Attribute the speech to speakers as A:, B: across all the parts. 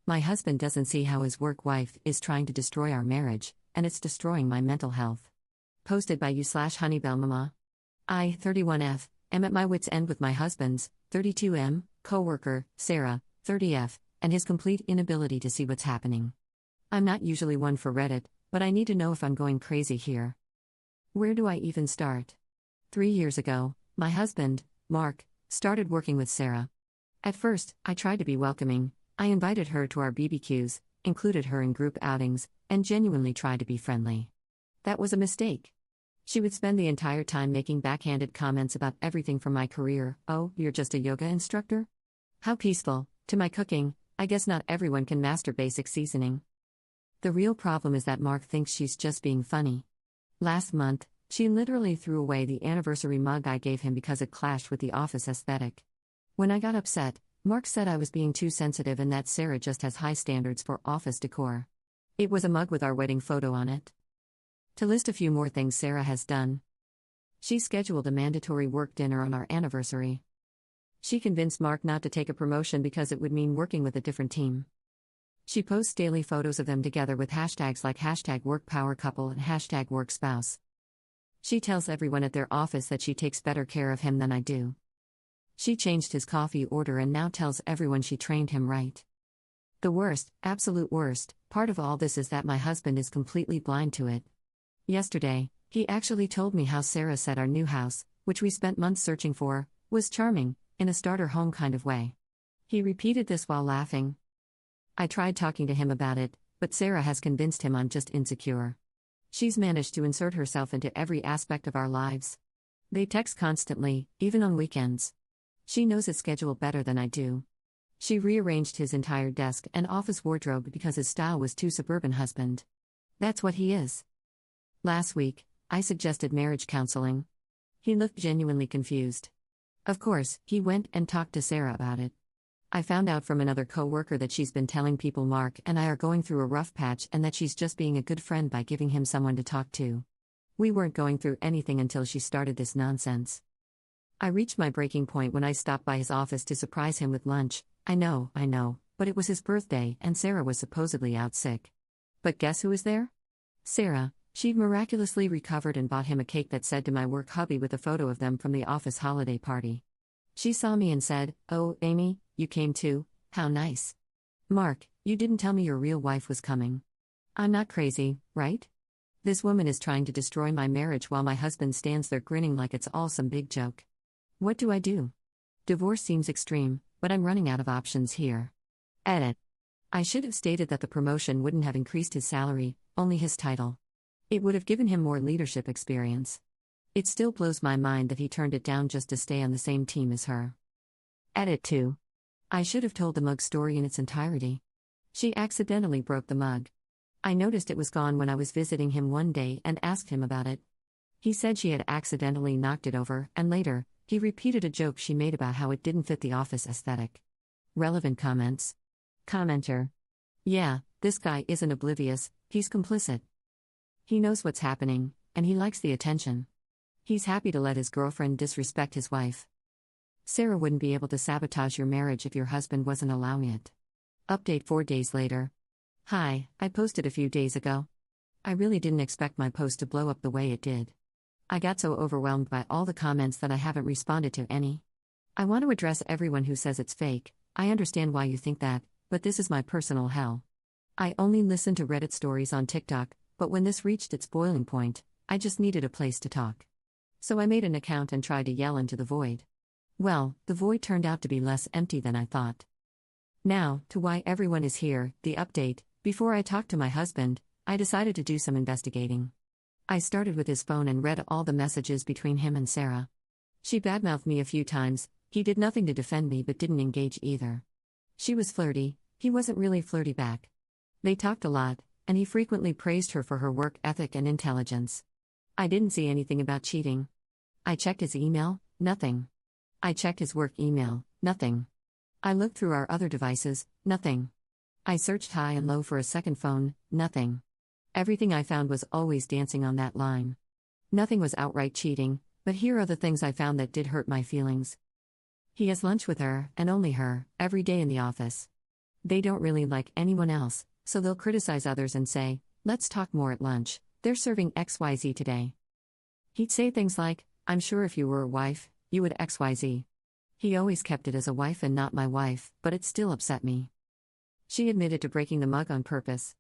A: My husband doesn't see how his work wife is trying to destroy our marriage, and it's destroying my mental health. Posted by you/Honeybellmama. I, 31F, am at my wit's end with my husband's, 32M, co-worker, Sarah, 30F, and his complete inability to see what's happening. I'm not usually one for Reddit, but I need to know if I'm going crazy here. Where do I even start? 3 years ago, my husband, Mark, started working with Sarah. At first, I tried to be welcoming. I invited her to our BBQs, included her in group outings, and genuinely tried to be friendly. That was a mistake. She would spend the entire time making backhanded comments about everything from my career. Oh, you're just a yoga instructor? How peaceful, to my cooking. I guess not everyone can master basic seasoning. The real problem is that Mark thinks she's just being funny. Last month, she literally threw away the anniversary mug I gave him because it clashed with the office aesthetic. When I got upset, Mark said I was being too sensitive and that Sarah just has high standards for office decor. It was a mug with our wedding photo on it. To list a few more things Sarah has done. She scheduled a mandatory work dinner on our anniversary. She convinced Mark not to take a promotion because it would mean working with a different team. She posts daily photos of them together with hashtags like #WorkPowerCouple and #WorkSpouse. She tells everyone at their office that she takes better care of him than I do. She changed his coffee order and now tells everyone she trained him right. The worst, absolute worst, part of all this is that my husband is completely blind to it. Yesterday, he actually told me how Sarah said our new house, which we spent months searching for, was charming, in a starter home kind of way. He repeated this while laughing. I tried talking to him about it, but Sarah has convinced him I'm just insecure. She's managed to insert herself into every aspect of our lives. They text constantly, even on weekends. She knows his schedule better than I do. She rearranged his entire desk and office wardrobe because his style was too suburban husband. That's what he is. Last week, I suggested marriage counseling. He looked genuinely confused. Of course, he went and talked to Sarah about it. I found out from another co-worker that she's been telling people Mark and I are going through a rough patch and that she's just being a good friend by giving him someone to talk to. We weren't going through anything until she started this nonsense. I reached my breaking point when I stopped by his office to surprise him with lunch. I know, but it was his birthday and Sarah was supposedly out sick. But guess who was there? Sarah. She'd miraculously recovered and bought him a cake that said "To my work hubby" with a photo of them from the office holiday party. She saw me and said, "Oh, Amy, you came too, how nice. Mark, you didn't tell me your real wife was coming. I'm not crazy, right? This woman is trying to destroy my marriage while my husband stands there grinning like it's all some big joke. What do I do? Divorce seems extreme, but I'm running out of options here." Edit. I should have stated that the promotion wouldn't have increased his salary, only his title. It would have given him more leadership experience. It still blows my mind that he turned it down just to stay on the same team as her. Edit 2. I should have told the mug story in its entirety. She accidentally broke the mug. I noticed it was gone when I was visiting him one day and asked him about it. He said she had accidentally knocked it over, and later, he repeated a joke she made about how it didn't fit the office aesthetic. Relevant comments. Commenter. Yeah, this guy isn't oblivious, he's complicit. He knows what's happening, and he likes the attention. He's happy to let his girlfriend disrespect his wife. Sarah wouldn't be able to sabotage your marriage if your husband wasn't allowing it. Update 4 days later. Hi, I posted a few days ago. I really didn't expect my post to blow up the way it did. I got so overwhelmed by all the comments that I haven't responded to any. I want to address everyone who says it's fake. I understand why you think that, but this is my personal hell. I only listen to Reddit stories on TikTok, but when this reached its boiling point, I just needed a place to talk. So I made an account and tried to yell into the void. Well, the void turned out to be less empty than I thought. Now, to why everyone is here, the update. Before I talked to my husband, I decided to do some investigating. I started with his phone and read all the messages between him and Sarah. She badmouthed me a few times. He did nothing to defend me but didn't engage either. She was flirty, he wasn't really flirty back. They talked a lot, and he frequently praised her for her work ethic and intelligence. I didn't see anything about cheating. I checked his email, nothing. I checked his work email, nothing. I looked through our other devices, nothing. I searched high and low for a second phone, nothing. Everything I found was always dancing on that line. Nothing was outright cheating, but here are the things I found that did hurt my feelings. He has lunch with her, and only her, every day in the office. They don't really like anyone else, so they'll criticize others and say, "Let's talk more at lunch. They're serving XYZ today." He'd say things like, "I'm sure if you were a wife, you would XYZ." He always kept it as a wife and not my wife, but it still upset me. She admitted to breaking the mug on purpose.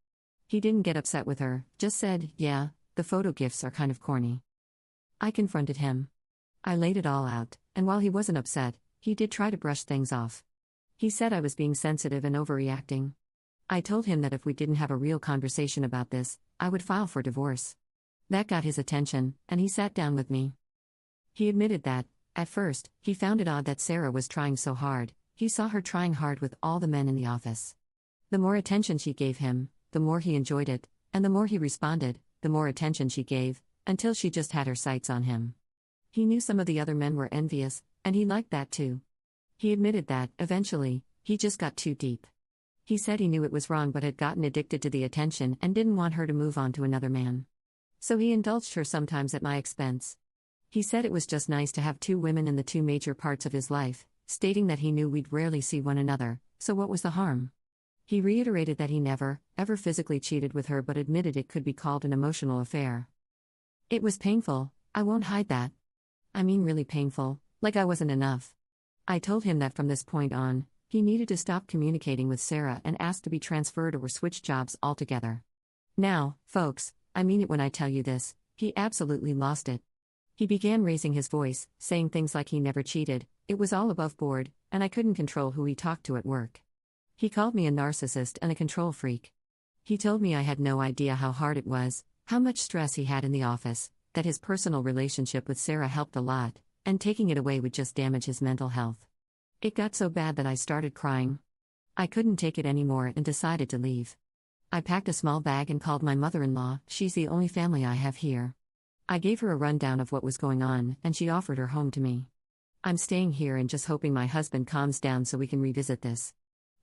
A: He didn't get upset with her, just said, "Yeah, the photo gifts are kind of corny." I confronted him. I laid it all out, and while he wasn't upset, he did try to brush things off. He said I was being sensitive and overreacting. I told him that if we didn't have a real conversation about this, I would file for divorce. That got his attention, and he sat down with me. He admitted that, at first, he found it odd that Sarah was trying so hard. He saw her trying hard with all the men in the office. The more attention she gave him, the more he enjoyed it, and the more he responded, the more attention she gave, until she just had her sights on him. He knew some of the other men were envious, and he liked that too. He admitted that, eventually, he just got too deep. He said he knew it was wrong but had gotten addicted to the attention and didn't want her to move on to another man. So he indulged her sometimes at my expense. He said it was just nice to have two women in the two major parts of his life, stating that he knew we'd rarely see one another, so what was the harm? He reiterated that he never, ever physically cheated with her but admitted it could be called an emotional affair. It was painful, I won't hide that. I mean really painful, like I wasn't enough. I told him that from this point on, he needed to stop communicating with Sarah and ask to be transferred or switch jobs altogether. Now, folks, I mean it when I tell you this, he absolutely lost it. He began raising his voice, saying things like he never cheated, it was all above board, and I couldn't control who he talked to at work. He called me a narcissist and a control freak. He told me I had no idea how hard it was, how much stress he had in the office, that his personal relationship with Sarah helped a lot, and taking it away would just damage his mental health. It got so bad that I started crying. I couldn't take it anymore and decided to leave. I packed a small bag and called my mother-in-law, she's the only family I have here. I gave her a rundown of what was going on, and she offered her home to me. I'm staying here and just hoping my husband calms down so we can revisit this.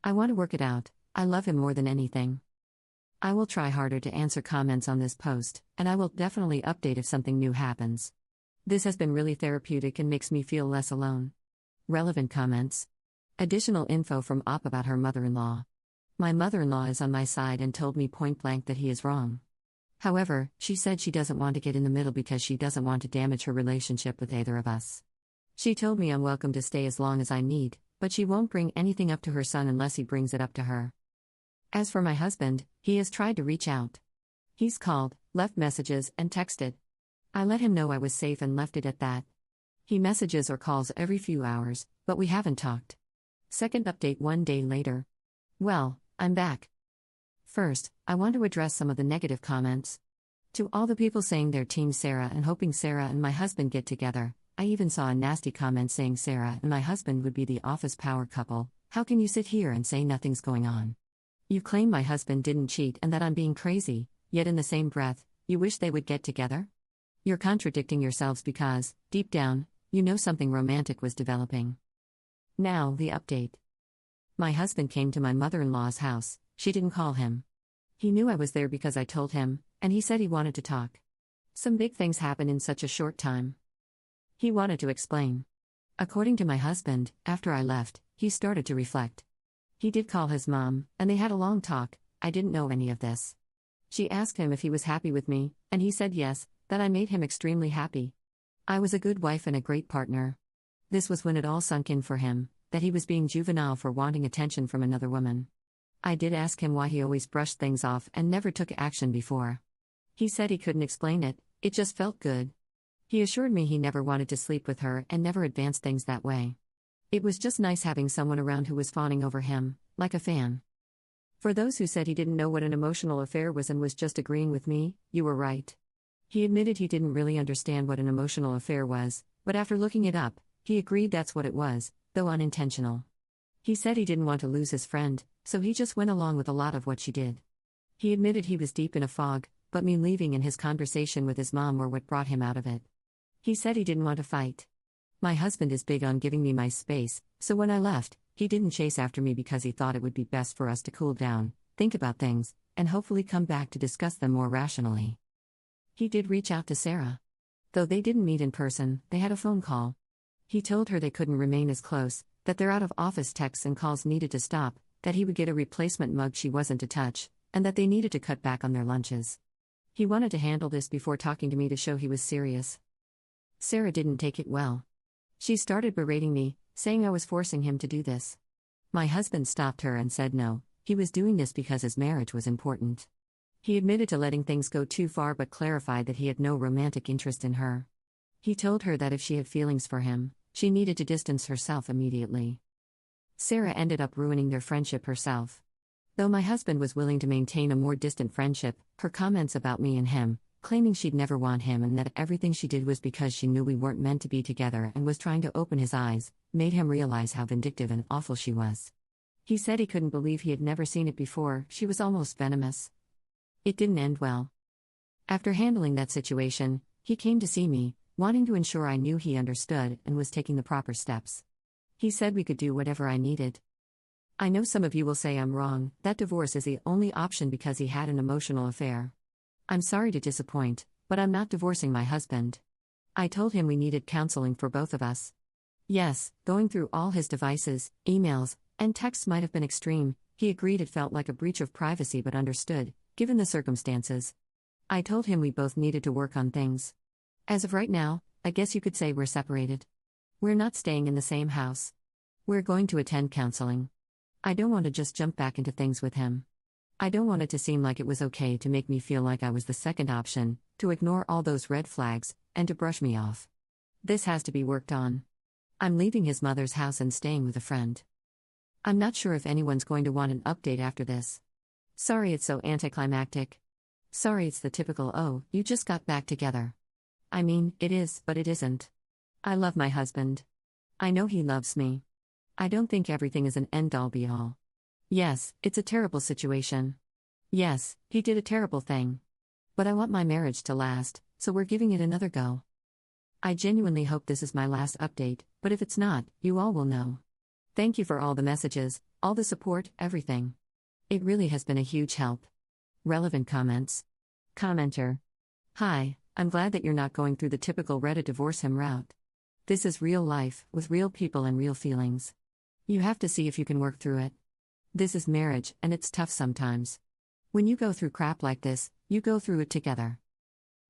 A: I want to work it out, I love him more than anything. I will try harder to answer comments on this post, and I will definitely update if something new happens. This has been really therapeutic and makes me feel less alone. Relevant comments. Additional info from Op about her mother-in-law. My mother-in-law is on my side and told me point blank that he is wrong. However, she said she doesn't want to get in the middle because she doesn't want to damage her relationship with either of us. She told me I'm welcome to stay as long as I need, but she won't bring anything up to her son unless he brings it up to her. As for my husband, he has tried to reach out. He's called, left messages, and texted. I let him know I was safe and left it at that. He messages or calls every few hours, but we haven't talked. Second update 1 day later. Well, I'm back. First, I want to address some of the negative comments. To all the people saying they're Team Sarah and hoping Sarah and my husband get together, I even saw a nasty comment saying Sarah and my husband would be the office power couple. How can you sit here and say nothing's going on? You claim my husband didn't cheat and that I'm being crazy, yet in the same breath, you wish they would get together? You're contradicting yourselves because, deep down, you know something romantic was developing. Now, the update. My husband came to my mother-in-law's house, she didn't call him. He knew I was there because I told him, and he said he wanted to talk. Some big things happen in such a short time. He wanted to explain. According to my husband, after I left, he started to reflect. He did call his mom, and they had a long talk. I didn't know any of this. She asked him if he was happy with me, and he said yes, that I made him extremely happy. I was a good wife and a great partner. This was when it all sunk in for him, that he was being juvenile for wanting attention from another woman. I did ask him why he always brushed things off and never took action before. He said he couldn't explain it, it just felt good. He assured me he never wanted to sleep with her and never advanced things that way. It was just nice having someone around who was fawning over him, like a fan. For those who said he didn't know what an emotional affair was and was just agreeing with me, you were right. He admitted he didn't really understand what an emotional affair was, but after looking it up, he agreed that's what it was, though unintentional. He said he didn't want to lose his friend, so he just went along with a lot of what she did. He admitted he was deep in a fog, but me leaving and his conversation with his mom were what brought him out of it. He said he didn't want to fight. My husband is big on giving me my space, so when I left, he didn't chase after me because he thought it would be best for us to cool down, think about things, and hopefully come back to discuss them more rationally. He did reach out to Sarah. Though they didn't meet in person, they had a phone call. He told her they couldn't remain as close, that their out-of-office texts and calls needed to stop, that he would get a replacement mug she wasn't to touch, and that they needed to cut back on their lunches. He wanted to handle this before talking to me to show he was serious. Sarah didn't take it well. She started berating me, saying I was forcing him to do this. My husband stopped her and said no, he was doing this because his marriage was important. He admitted to letting things go too far but clarified that he had no romantic interest in her. He told her that if she had feelings for him, she needed to distance herself immediately. Sarah ended up ruining their friendship herself. Though my husband was willing to maintain a more distant friendship, her comments about me and him, claiming she'd never want him and that everything she did was because she knew we weren't meant to be together and was trying to open his eyes, made him realize how vindictive and awful she was. He said he couldn't believe he had never seen it before. She was almost venomous. It didn't end well. After handling that situation, he came to see me, wanting to ensure I knew he understood and was taking the proper steps. He said we could do whatever I needed. I know some of you will say I'm wrong, that divorce is the only option because he had an emotional affair. I'm sorry to disappoint, but I'm not divorcing my husband. I told him we needed counseling for both of us. Yes, going through all his devices, emails, and texts might have been extreme. He agreed it felt like a breach of privacy but understood, given the circumstances. I told him we both needed to work on things. As of right now, I guess you could say we're separated. We're not staying in the same house. We're going to attend counseling. I don't want to just jump back into things with him. I don't want it to seem like it was okay to make me feel like I was the second option, to ignore all those red flags, and to brush me off. This has to be worked on. I'm leaving his mother's house and staying with a friend. I'm not sure if anyone's going to want an update after this. Sorry it's so anticlimactic. Sorry it's the typical "oh, you just got back together." I mean, it is, but it isn't. I love my husband. I know he loves me. I don't think everything is an end-all be-all. Yes, it's a terrible situation. Yes, he did a terrible thing. But I want my marriage to last, so we're giving it another go. I genuinely hope this is my last update, but if it's not, you all will know. Thank you for all the messages, all the support, everything. It really has been a huge help. Relevant comments. Commenter. Hi, I'm glad that you're not going through the typical Reddit divorce him route. This is real life, with real people and real feelings. You have to see if you can work through it. This is marriage, and it's tough sometimes. When you go through crap like this, you go through it together.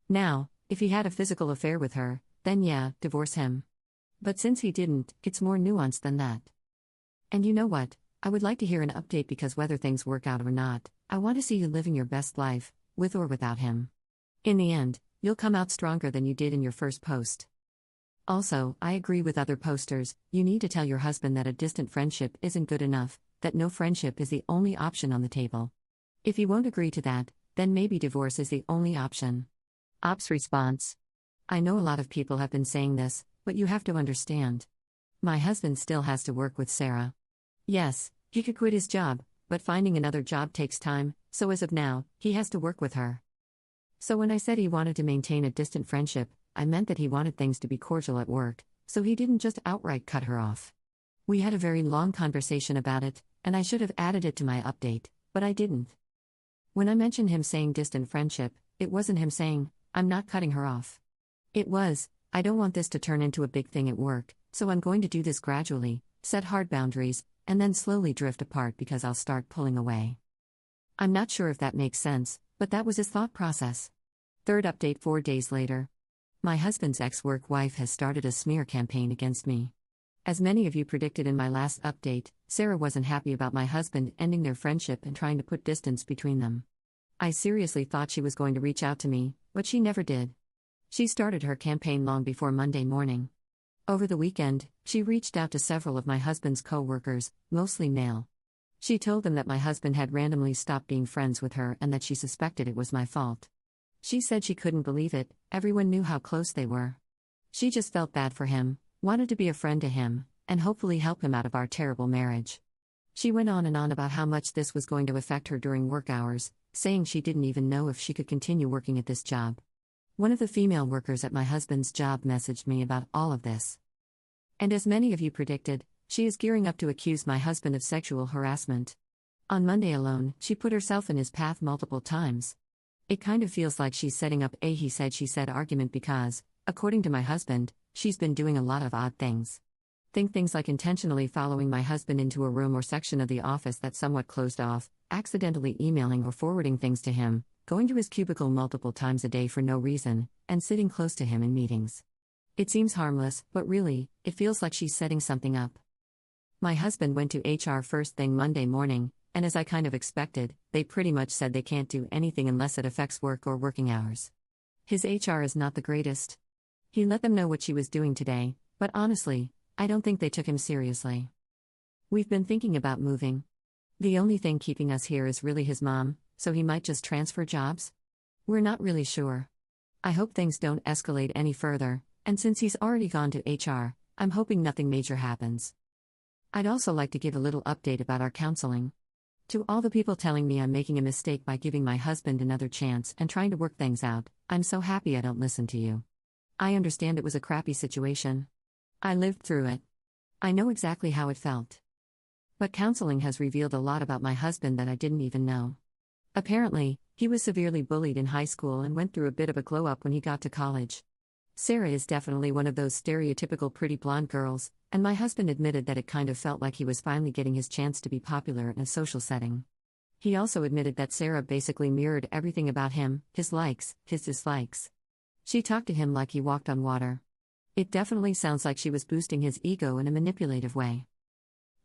A: Now, if he had a physical affair with her, then yeah, divorce him. But since he didn't, it's more nuanced than that. And you know what? I would like to hear an update because whether things work out or not, I want to see you living your best life, with or without him. In the end, you'll come out stronger than you did in your first post. Also, I agree with other posters, you need to tell your husband that a distant friendship isn't good enough, that no friendship is the only option on the table. If he won't agree to that, then maybe divorce is the only option. Ops response. I know a lot of people have been saying this, but you have to understand. My husband still has to work with Sarah. Yes, he could quit his job, but finding another job takes time, so as of now, he has to work with her. So when I said he wanted to maintain a distant friendship, I meant that he wanted things to be cordial at work, so he didn't just outright cut her off. We had a very long conversation about it, and I should have added it to my update, but I didn't. When I mentioned him saying distant friendship, it wasn't him saying, I'm not cutting her off. It was, I don't want this to turn into a big thing at work, so I'm going to do this gradually, set hard boundaries, and then slowly drift apart because I'll start pulling away. I'm not sure if that makes sense, but that was his thought process. Third update 4 days later. My husband's ex-work wife has started a smear campaign against me. As many of you predicted in my last update, Sarah wasn't happy about my husband ending their friendship and trying to put distance between them. I seriously thought she was going to reach out to me, but she never did. She started her campaign long before Monday morning. Over the weekend, she reached out to several of my husband's co-workers, mostly male. She told them that my husband had randomly stopped being friends with her and that she suspected it was my fault. She said she couldn't believe it, everyone knew how close they were. She just felt bad for him, wanted to be a friend to him, and hopefully help him out of our terrible marriage. She went on and on about how much this was going to affect her during work hours, saying she didn't even know if she could continue working at this job. One of the female workers at my husband's job messaged me about all of this. And as many of you predicted, she is gearing up to accuse my husband of sexual harassment. On Monday alone, she put herself in his path multiple times. It kind of feels like she's setting up a he said she said argument because, according to my husband, she's been doing a lot of odd things. Think things like intentionally following my husband into a room or section of the office that's somewhat closed off, accidentally emailing or forwarding things to him, going to his cubicle multiple times a day for no reason, and sitting close to him in meetings. It seems harmless, but really, it feels like she's setting something up. My husband went to HR first thing Monday morning, and as I kind of expected, they pretty much said they can't do anything unless it affects work or working hours. His HR is not the greatest. He let them know what she was doing today, but honestly, I don't think they took him seriously. We've been thinking about moving. The only thing keeping us here is really his mom, so he might just transfer jobs? We're not really sure. I hope things don't escalate any further, and since he's already gone to HR, I'm hoping nothing major happens. I'd also like to give a little update about our counseling. To all the people telling me I'm making a mistake by giving my husband another chance and trying to work things out, I'm so happy I don't listen to you. I understand it was a crappy situation. I lived through it. I know exactly how it felt. But counseling has revealed a lot about my husband that I didn't even know. Apparently, he was severely bullied in high school and went through a bit of a glow-up when he got to college. Sarah is definitely one of those stereotypical pretty blonde girls, and my husband admitted that it kind of felt like he was finally getting his chance to be popular in a social setting. He also admitted that Sarah basically mirrored everything about him, his likes, his dislikes. She talked to him like he walked on water. It definitely sounds like she was boosting his ego in a manipulative way.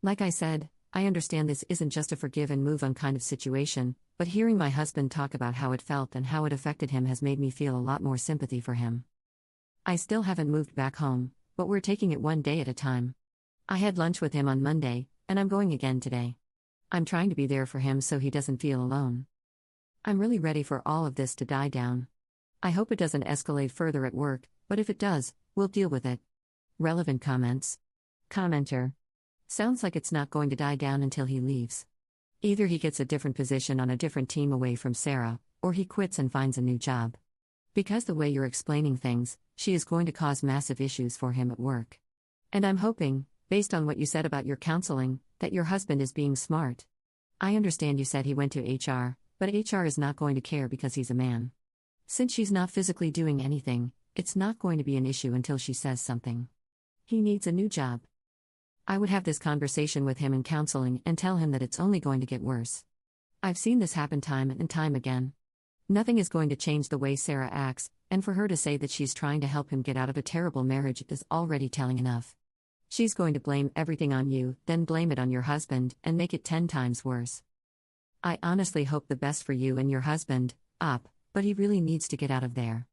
A: Like I said, I understand this isn't just a forgive and move on kind of situation, but hearing my husband talk about how it felt and how it affected him has made me feel a lot more sympathy for him. I still haven't moved back home, but we're taking it one day at a time. I had lunch with him on Monday, and I'm going again today. I'm trying to be there for him so he doesn't feel alone. I'm really ready for all of this to die down. I hope it doesn't escalate further at work, but if it does, we'll deal with it. Relevant comments. Commenter. Sounds like it's not going to die down until he leaves. Either he gets a different position on a different team away from Sarah, or he quits and finds a new job. Because the way you're explaining things, she is going to cause massive issues for him at work. And I'm hoping, based on what you said about your counseling, that your husband is being smart. I understand you said he went to HR, but HR is not going to care because he's a man. Since she's not physically doing anything, it's not going to be an issue until she says something. He needs a new job. I would have this conversation with him in counseling and tell him that it's only going to get worse. I've seen this happen time and time again. Nothing is going to change the way Sarah acts, and for her to say that she's trying to help him get out of a terrible marriage is already telling enough. She's going to blame everything on you, then blame it on your husband, and make it 10 times worse. I honestly hope the best for you and your husband, but he really needs to get out of there.